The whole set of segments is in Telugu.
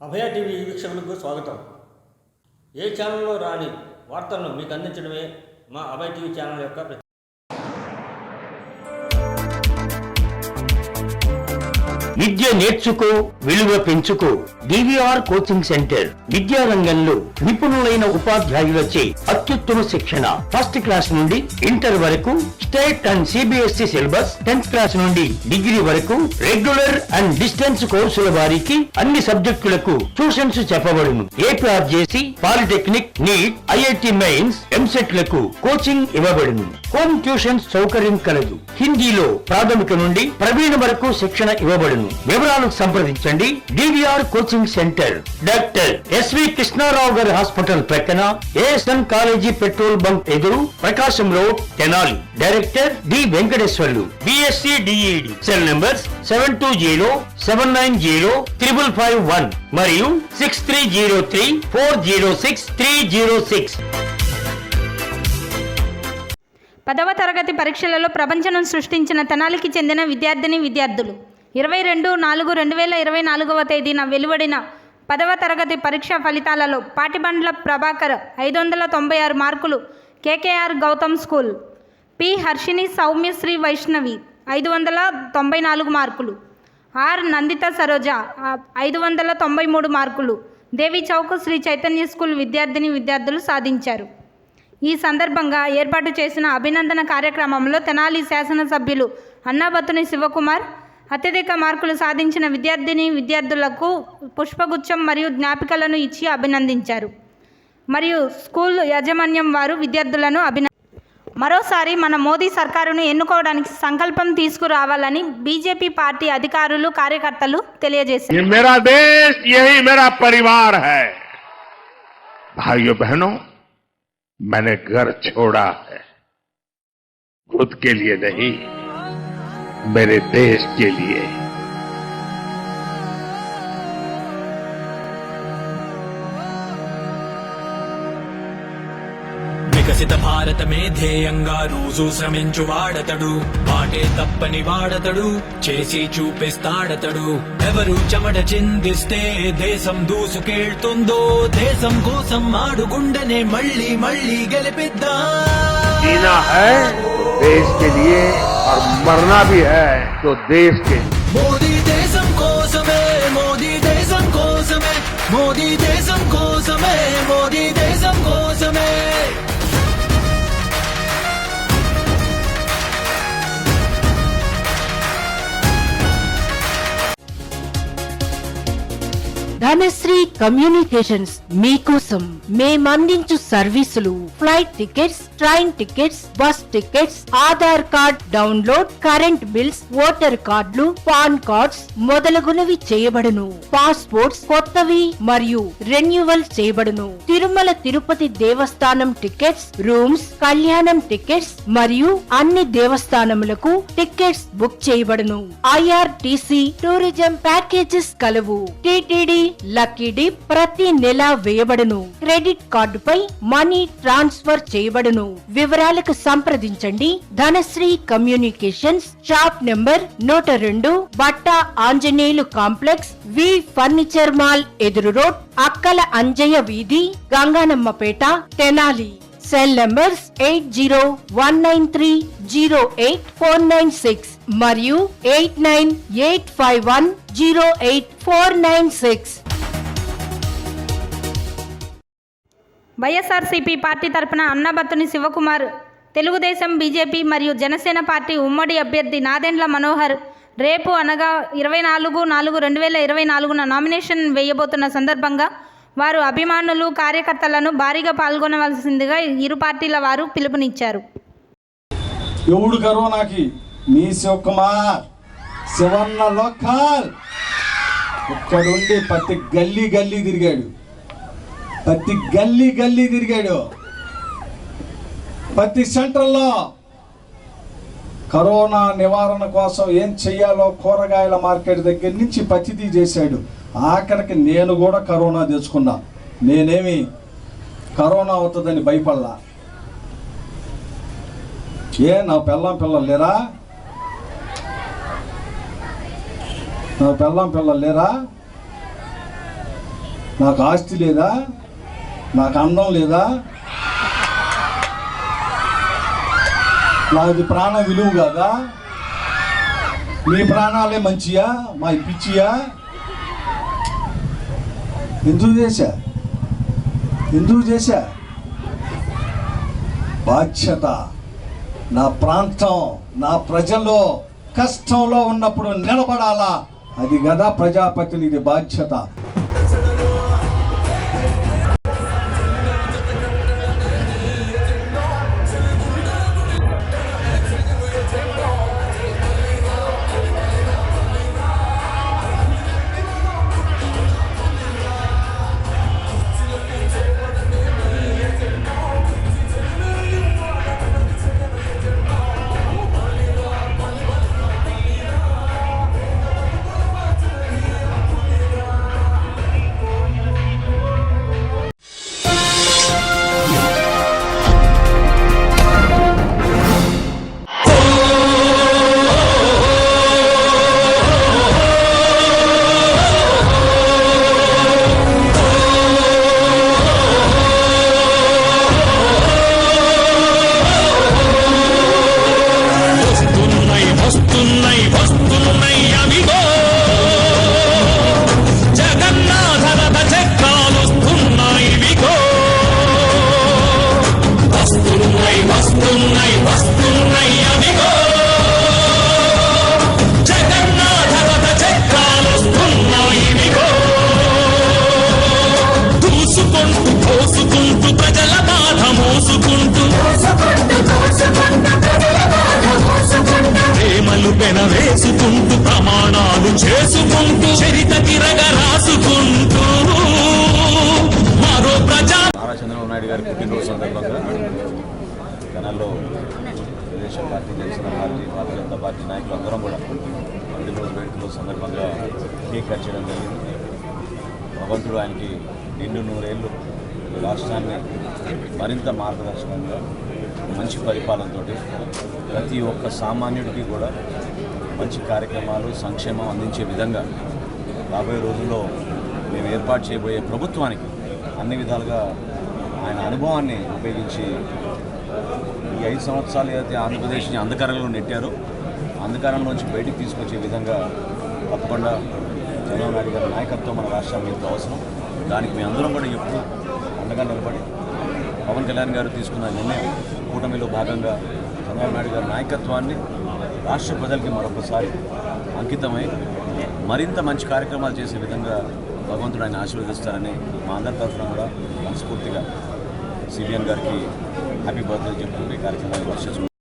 అభయ టీవీ వీక్షకులకు స్వాగతం. ఏ ఛానల్లో రాని వార్తలను మీకు అందించడమే మా అభయ టీవీ ఛానల్ యొక్క విద్య నేర్చుకో, విలువ పెంచుకో. డివిఆర్ కోచింగ్ సెంటర్ విద్యా రంగంలో నిపుణులైన ఉపాధ్యాయులచే అత్యుత్తమ శిక్షణ. ఫస్ట్ క్లాస్ నుండి ఇంటర్ వరకు state and CBSE syllabus, 10th class నుండి డిగ్రీ వరకు రెగ్యులర్ అండ్ డిస్టెన్స్ కోర్సుల వారికి అన్ని సబ్జెక్టులకు ట్యూషన్స్ చెప్పబడును. APRJC, polytechnic, NEET, IIT mains, EAMCET లకు కోచింగ్ ఇవ్వబడును. హోమ్ ట్యూషన్స్ సౌకర్యం కలదు. హిందీలో ప్రాథమిక నుండి ప్రవీణ వరకు శిక్షణ ఇవ్వబడును. వివరాలకు సంప్రదించండి. DVR coaching centre, doctor SV Krishnarao గారి హాస్పిటల్ ప్రక్కన, ఏఎస్ఎన్ కాలేజీ పెట్రోల్ బంక్ ఎదురు, Prakasam road, Tenali. Director D Venkateswarlu, BSc DEd. Cell numbers 7207905551 మరియు 6303406306. 10వ తరగతి పరీక్షలలో ప్రపంచం సృష్టించిన తెనాలికి చెందిన విద్యార్థులు 22/4/2024 తేదీన వెలువడిన 10వ తరగతి పరీక్షా ఫలితాలలో పాటిబండ్ల ప్రభాకర్ 596 మార్కులు, KKR Gautham school, P Harshini Sowmyasri Vaishnavi 594 మార్కులు, ఆర్ నందిత సరోజ 593 మార్కులు, దేవి చౌక్ శ్రీ చైతన్య స్కూల్ విద్యార్థులు సాధించారు. ఈ సందర్భంగా ఏర్పాటు చేసిన అభినందన కార్యక్రమంలో తెనాలి శాసనసభ్యులు అన్నాబత్తుని శివకుమార్ అత్యధిక మార్కులు సాధించిన విద్యార్థులకు పుష్పగుచ్చం మరియు జ్ఞాపికలను ఇచ్చి అభినందించారు. మరియు స్కూల్ యాజమాన్యం వారు విద్యార్థులను మరోసారి మన మోదీ సర్కారును ఎన్నుకోవడానికి సంకల్పం తీసుకురావాలని బీజేపీ పార్టీ అధికారులు, కార్యకర్తలు తెలియజేశారు. मेरा देश यही मेरा परिवार है। भाइयों बहनों, मैंने घर छोड़ा है, खुद के लिए नहीं, मेरे देश के लिए। వికసిత భారతమే ధ్యేయంగా రోజు శ్రమించు వాడతడు, మాటే తప్పని వాడతడు, చేసి చూపిస్తాడతడు. ఎవరు చెమట చిందిస్తే దేశం దూసుకెళ్తుందో, దేశం కోసం ఆడు గుండెనే మళ్ళీ మళ్ళీ గెలిపిద్దాం. जीना है देश के लिए और मरना भी है तो देश के लिए. మోదీ దేశం కోసమే, మోదీ దేశం కోసమే, మోదీ దేశం కోసమే, మోదీ దేశం కోసమే. ధనశ్రీ కమ్యూనికేషన్స్ మీకోసం మేమందించు సర్వీసులు: flight tickets, train tickets, bus tickets, Aadhaar card download, current bills, voter కార్డులు, పాన్ కార్డ్స్ మొదలగునవి చేయబడును. పాస్పోర్ట్స్ కొత్తవి మరియు రెన్యువల్ చేయబడును. తిరుమల తిరుపతి దేవస్థానం టికెట్స్, రూమ్స్, కళ్యాణం టికెట్స్ మరియు అన్ని దేవస్థానములకు టికెట్స్ బుక్ చేయబడును. ఐఆర్టీసీ టూరిజం ప్యాకేజెస్ కలవు. టిటిడి లక్కీ డిప్ ప్రతి నెల వేయబడును. క్రెడిట్ కార్డుపై మనీ ట్రాన్స్ఫర్ చేయబడును. వివరాలకు సంప్రదించండి. Dhanasri communications, shop number 102, Batta Anjaneyulu complex, V furniture mall ఎదురు రోడ్, అక్కల అంజయ్య వీధి, గంగానమ్మపేట, తెనాలి. సెల్ నంబర్స్ 8019308496 మరియు 8985108496. వైఎస్ఆర్సీపీ పార్టీ తరపున అన్నాబత్తుని శివకుమార్, తెలుగుదేశం, బీజేపీ మరియు జనసేన పార్టీ ఉమ్మడి అభ్యర్థి నాదెండ్ల మనోహర్ రేపు అనగా 24/4/2024 నామినేషన్ వేయబోతున్న సందర్భంగా వారు అభిమానులు, కార్యకర్తలను భారీగా పాల్గొనవలసిందిగా ఇరు పార్టీల వారు పిలుపునిచ్చారు. ఎవడు కరోనాకి మీ శివకుమార్ శివన్న లోకల్ ఇక్కడుండి ప్రతి గల్లీ తిరిగాడు, ప్రతి గల్లీ తిరిగాడు. ప్రతి సెంటర్లో కరోనా నివారణ కోసం ఏం చెయ్యాలో కూరగాయల మార్కెట్ దగ్గర నుంచి ప్రతిదీ చేశాడు. ఆఖరికి నేను కూడా కరోనా తెచ్చుకున్నా. నేనేమి కరోనా అవుతుందని భయపడలా. నా పిల్లలు లేరా? నా పిల్లలు లేరా? నాకు ఆస్తి లేదా? నాకు అందం లేదా? నాది ప్రాణం విలువ కాదా? మీ ప్రాణాలే మంచియా, మా పిచ్చియా? ఎందుకు చేశా? బాధ్యత. నా ప్రాంతం, నా ప్రజలు కష్టంలో ఉన్నప్పుడు నిలబడాలా, అది కదా ప్రజాప్రతినిధి బాధ్యత. వేసుకుంటూ ప్రమాణాలు చేసుకుంటూ చరిత తిరగ రాసుకుంటూ మరో ప్రజా నారా చంద్రబాబు నాయుడు గారి పుట్టినరోజు సందర్భంగా జనాల్లో Telugu Desam party, Janasena party, Bharatiya Janata party నాయకులు అందరం కూడా పుట్టినరోజు వేడుకల సందర్భంగా కేక్ కట్ చేయడం జరిగింది. భగవంతుడు ఆయనకి నిండు 100 ఏళ్ళు రాష్ట్రాన్ని మరింత మార్గదర్శకంగా మంచి పరిపాలనతో ప్రతి ఒక్క సామాన్యుడికి కూడా మంచి కార్యక్రమాలు, సంక్షేమం అందించే విధంగా రాబోయే రోజుల్లో మేము ఏర్పాటు చేయబోయే ప్రభుత్వానికి అన్ని విధాలుగా ఆయన అనుభవాన్ని ఉపయోగించి ఈ 5 సంవత్సరాలు ఏదైతే ఆంధ్రప్రదేశ్ని అంధకారంలో నెట్టారో అంధకారంలోంచి బయటికి తీసుకొచ్చే విధంగా తప్పకుండా చంద్రబాబు నాయుడు గారి నాయకత్వం మన రాష్ట్రానికి ఎంతో అవసరం. దానికి మేము అందరం కూడా ఎప్పుడు అండగా నిలబడి పవన్ కళ్యాణ్ గారు తీసుకున్న నిర్ణయం కూటమిలో భాగంగా చంద్రబాబు నాయుడు గారి నాయకత్వాన్ని రాష్ట్ర ప్రజలకి మరొకసారి అంకితమై మరింత మంచి కార్యక్రమాలు చేసే విధంగా భగవంతుడు ఆయన ఆశీర్వదిస్తారని మా అందరి తరఫున కూడా మనస్ఫూర్తిగా సిబిఎన్ గారికి హ్యాపీ బర్త్డే చెప్పుకుంటే కార్యక్రమాన్ని వర్షిస్తున్నాం.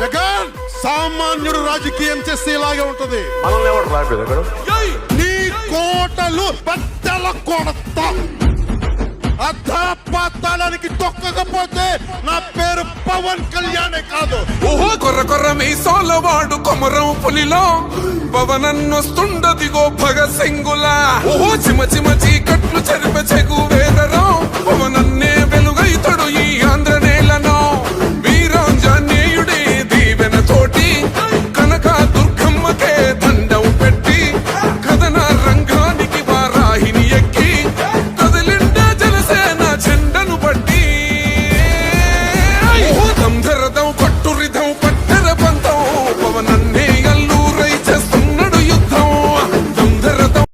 జగన్ సామాన్యుడు రాజకీయం చేస్తే ఇలాగే ఉంటది. నీ కోటలు బద్దల కొడతా, అధాపాతాళానికి తొక్కకపోతే నా పేరు పవన్ కళ్యాణే కాదు. ఓహో కొర్ర కొర్ర మీసాల వాడు కొమరం పులిలో పవనన్నొస్తుండదిగో భగత్ సింగులా. ఓహో చిమ చిమ చీకట్లు చెరిప చెగు వేదరో పవనన్నే వెలుగైతడు ఈ ఆంధ్ర నేలను. వీరాంజనేయుడే దీవెన తోటి కనక దుర్గమ్మకే దండం పెట్టి కథన రంగానికి వారాహిని ఎక్కి కదిలిండా జనసేన జెండను బట్టి. దంధరదం కట్టురిధం పట్టెర పంతం పవనన్నే అల్లూరై చేస్తున్నాడు యుద్ధం. దంధరదం.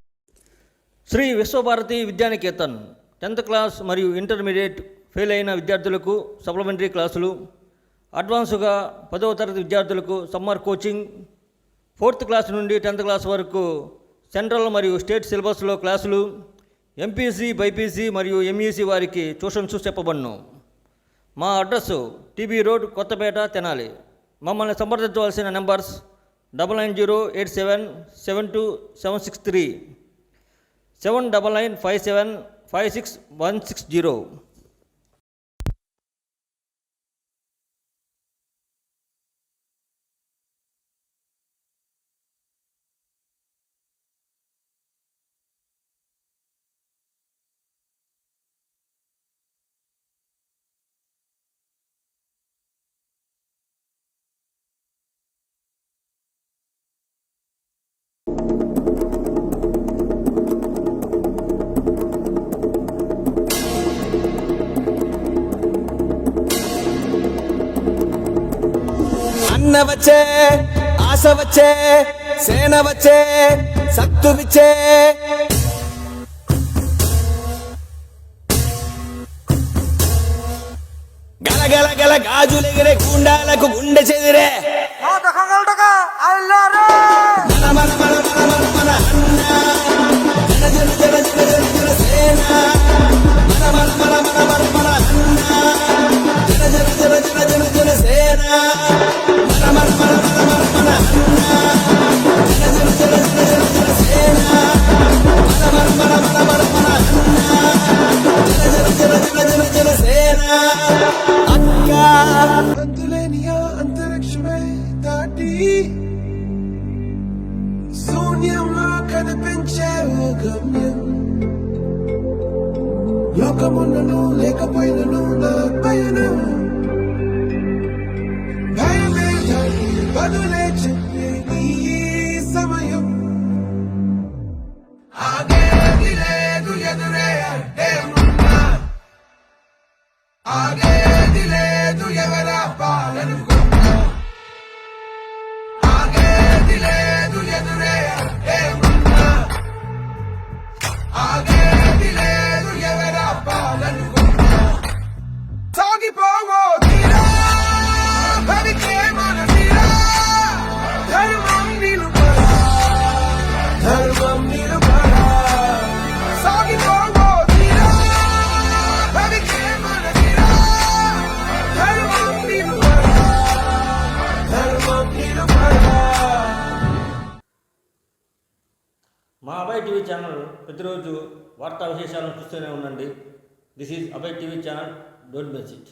శ్రీ విశ్వభారతి విద్యానికేతన్ 10th క్లాస్ మరియు ఇంటర్మీడియట్ ఫెయిల్ అయిన విద్యార్థులకు సప్లిమెంటరీ క్లాసులు, అడ్వాన్స్గా 10వ తరగతి విద్యార్థులకు సమ్మర్ కోచింగ్, 4th క్లాస్ నుండి 10th క్లాస్ వరకు సెంట్రల్ మరియు స్టేట్ సిలబస్లో క్లాసులు, ఎంపీసీ, బైపీసీ మరియు ఎంఈసీ వారికి ట్యూషన్స్ చెప్పబడును. మా address TB road, Kothapeta, Tenali. మమ్మల్ని సంప్రదించవలసిన నెంబర్స్ 9907727763, 7995756160. అన్న వచ్చే ఆశ వచ్చే సేన వచ్చే సత్తు విచ్చే గల గల గల గాజులెగిరే గుండాలకు గుండె చెదిరే మన మన మన మన మన మన అన్న జన జన జన జన జన జన సేన మన మన మన మన మన మన అన్న జన జన జన జన జన జన సేన మన మన మన మన మన మన అన్న జన జన జన జన జన జన సేన మన మన మన మన మన మన అన్న జన జన జన జన జన జన సేన అక్క అంతులేనియా అంతరిక్షమే దాటి శూన్యంలో కనిపించే ఓ గమ్యం లోకమున్నను లేకపోయినను నా పయనం భయమే దాటి బదులే చెప్పే ఈ సమయం ఆగేది లేదు ఎదురే అంటే ఉన్నా ఆగేది లేదు ఎవరా పాలనుకున్నా ఆగేది లేదు ఎదురే అంటే ఉన్నా ఆగేది లేదు ఎవరా పాలనుకున్నా సాగిపోవో తీరా భరికే మన తీరా ధర్మం నిలుపరా ధర్మం నిలుపరా సాగిపోవో తీరా భరికే మన తీరా ధర్మం నిలుపరా ధర్మం నిలుపరా మా అభయ్ టీవీ ఛానల్ ప్రతిరోజు వార్తా విశేషాలను చూస్తూనే ఉండండి. This is Abhay TV channel. Don't miss it.